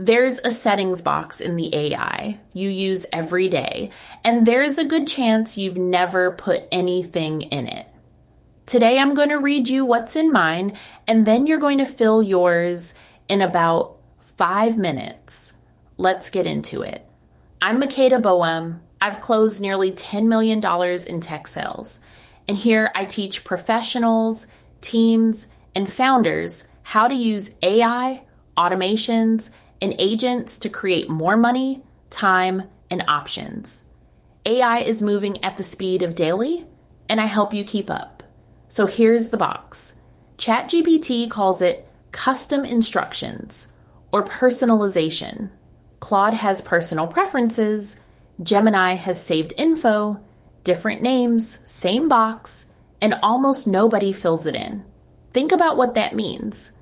There's a settings box in the AI you use every day, and there's a good chance you've never put anything in it. Today, I'm going to read you what's in mine, and then you're going to fill yours in about 5 minutes. Let's get into it. I'm Makeda Boehm. I've closed nearly $10 million in tech sales, and here I teach professionals, teams, and founders how to use AI, automations, and agents to create more money, time, and options. AI is moving at the speed of daily, and I help you keep up. So here's the box. ChatGPT calls it custom instructions or personalization. Claude has personal preferences. Gemini has saved info, different names, same box, and almost nobody fills it in. Think about what that means.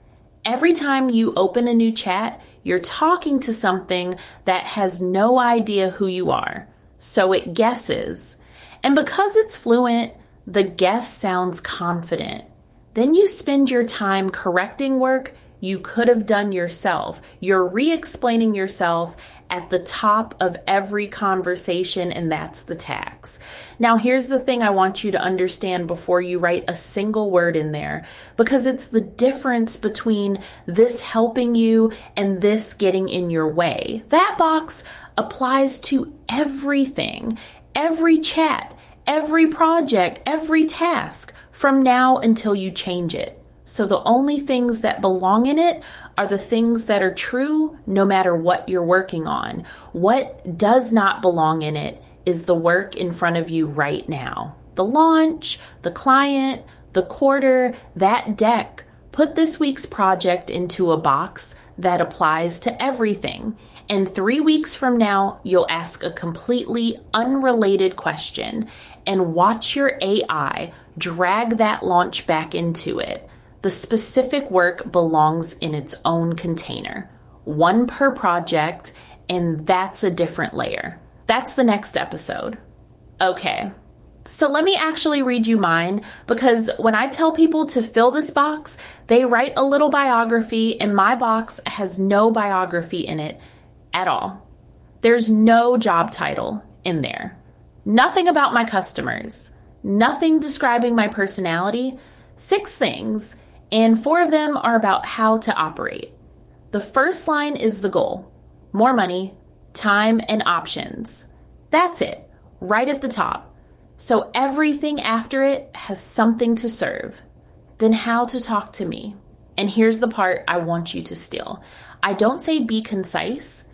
Every time you open a new chat, you're talking to something that has no idea who you are, so it guesses. And because it's fluent, the guess sounds confident. Then you spend your time correcting work you could have done yourself. You're re-explaining yourself at the top of every conversation, and that's the tax. Now, here's the thing I want you to understand before you write a single word in there, because it's the difference between this helping you and this getting in your way. That box applies to everything, every chat, every project, every task, from now until you change it. So the only things that belong in it are the things that are true no matter what you're working on. What does not belong in it is the work in front of you right now. The launch, the client, the quarter, that deck. Put this week's project into a box that applies to everything. And 3 weeks from now, you'll ask a completely unrelated question and watch your AI drag that launch back into it. The specific work belongs in its own container, one per project, and that's a different layer. That's the next episode. Okay, so let me actually read you mine, because when I tell people to fill this box, they write a little biography, and my box has no biography in it at all. There's no job title in there. Nothing about my customers. Nothing describing my personality. 6 things. And 4 of them are about how to operate. The first line is the goal. More money, time, and options. That's it, right at the top. So everything after it has something to serve. Then how to talk to me. And here's the part I want you to steal. I don't say be concise,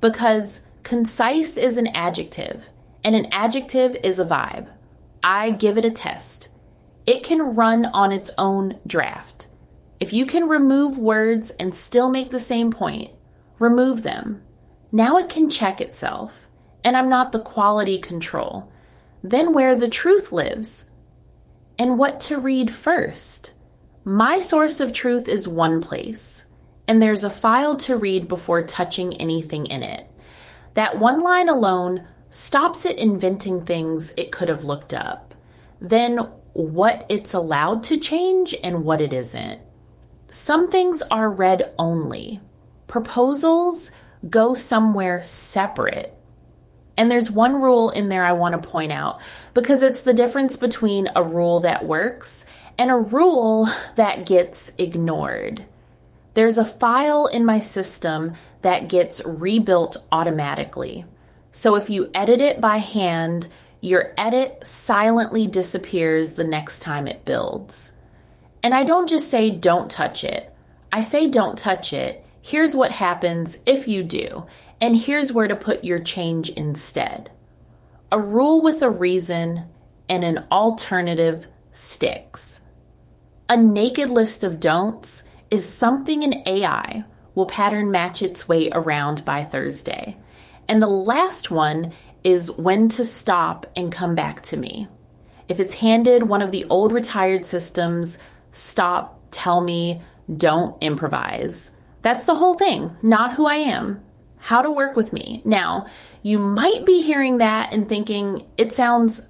because concise is an adjective, and an adjective is a vibe. I give it a test. It can run on its own draft. If you can remove words and still make the same point, remove them. Now it can check itself, and I'm not the quality control. Then where the truth lives, and what to read first. My source of truth is one place, and there's a file to read before touching anything in it. That one line alone stops it inventing things it could have looked up. Then what it's allowed to change and what it isn't. Some things are read only. Proposals go somewhere separate. And there's one rule in there I want to point out, because it's the difference between a rule that works and a rule that gets ignored. There's a file in my system that gets rebuilt automatically. So if you edit it by hand, your edit silently disappears the next time it builds. And I don't just say don't touch it. I say don't touch it. Here's what happens if you do. And here's where to put your change instead. A rule with a reason and an alternative sticks. A naked list of don'ts is something an AI will pattern match its way around by Thursday. And the last one is when to stop and come back to me. If it's handed one of the old retired systems, stop, tell me, don't improvise. That's the whole thing, not who I am. How to work with me. Now, you might be hearing that and thinking it sounds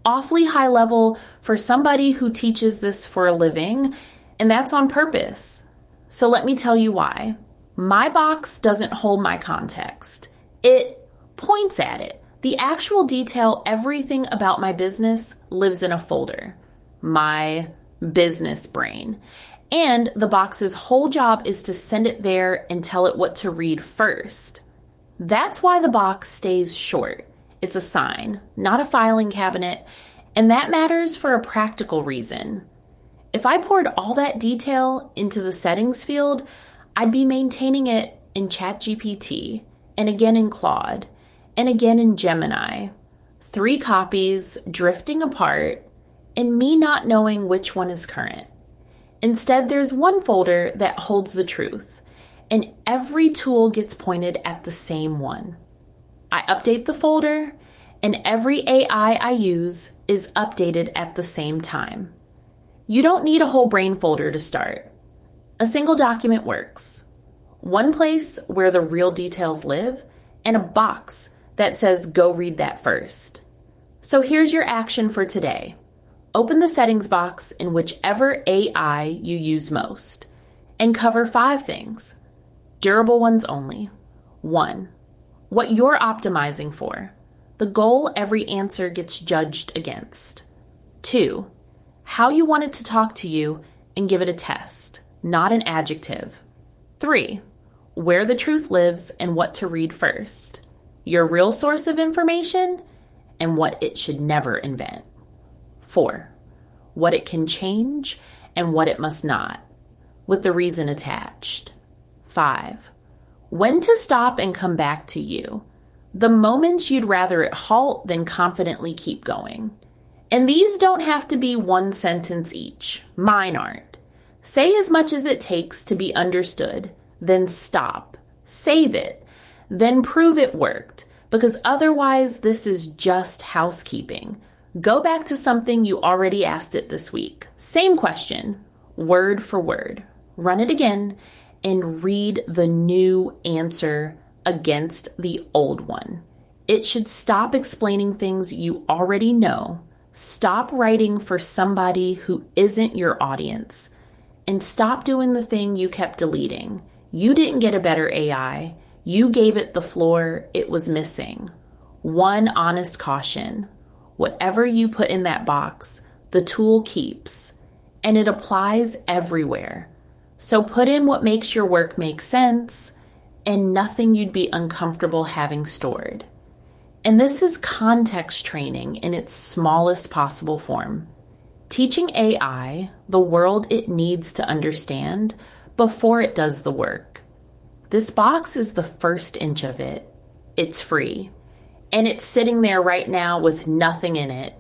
awfully high level for somebody who teaches this for a living, and that's on purpose. So let me tell you why. My box doesn't hold my context. It points at it. The actual detail, everything about my business, lives in a folder. My business brain. And the box's whole job is to send it there and tell it what to read first. That's why the box stays short. It's a sign, not a filing cabinet, and that matters for a practical reason. If I poured all that detail into the settings field, I'd be maintaining it in ChatGPT, and again in Claude, and again in Gemini. 3 copies drifting apart, and me not knowing which one is current. Instead, there's one folder that holds the truth, and every tool gets pointed at the same one. I update the folder, and every AI I use is updated at the same time. You don't need a whole brain folder to start. A single document works. One place where the real details live, and a box that says go read that first. So here's your action for today. Open the settings box in whichever AI you use most, and cover 5 things. Durable ones only. 1. What you're optimizing for. The goal every answer gets judged against. 2. How you want it to talk to you and give it a test, not an adjective. 3. Where the truth lives and what to read first. Your real source of information and what it should never invent. 4. What it can change and what it must not, with the reason attached. 5. When to stop and come back to you. The moments you'd rather it halt than confidently keep going. And these don't have to be 1 sentence each. Mine aren't. Say as much as it takes to be understood, then stop. Save it. Then prove it worked, because otherwise this is just housekeeping. Go back to something you already asked it this week. Same question, word for word. Run it again and read the new answer against the old one. It should stop explaining things you already know. Stop writing for somebody who isn't your audience. And stop doing the thing you kept deleting. You didn't get a better AI. You gave it the floor it was missing. One honest caution. Whatever you put in that box, the tool keeps. And it applies everywhere. So put in what makes your work make sense and nothing you'd be uncomfortable having stored. And this is context training in its smallest possible form. Teaching AI the world it needs to understand before it does the work. This box is the first inch of it. It's free. And it's sitting there right now with nothing in it.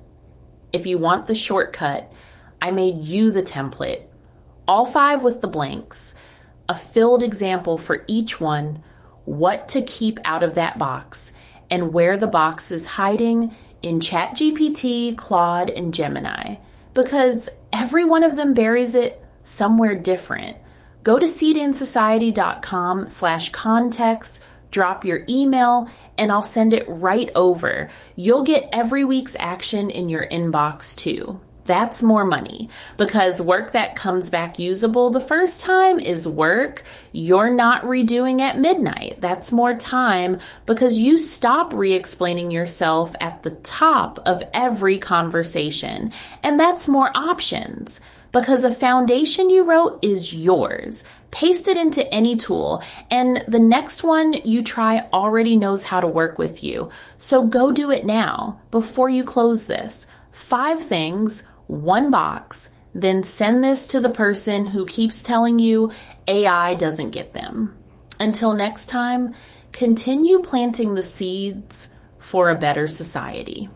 If you want the shortcut, I made you the template. All 5 with the blanks. A filled example for each one, what to keep out of that box, and where the box is hiding in ChatGPT, Claude, and Gemini. Because every one of them buries it somewhere different. Go to seedandsociety.com/context, drop your email, and I'll send it right over. You'll get every week's action in your inbox too. That's more money, because work that comes back usable the first time is work you're not redoing at midnight. That's more time because you stop re-explaining yourself at the top of every conversation. And that's more options because a foundation you wrote is yours. Paste it into any tool, and the next one you try already knows how to work with you. So go do it now before you close this. 5 things, 1 box, then send this to the person who keeps telling you AI doesn't get them. Until next time, continue planting the seeds for a better society.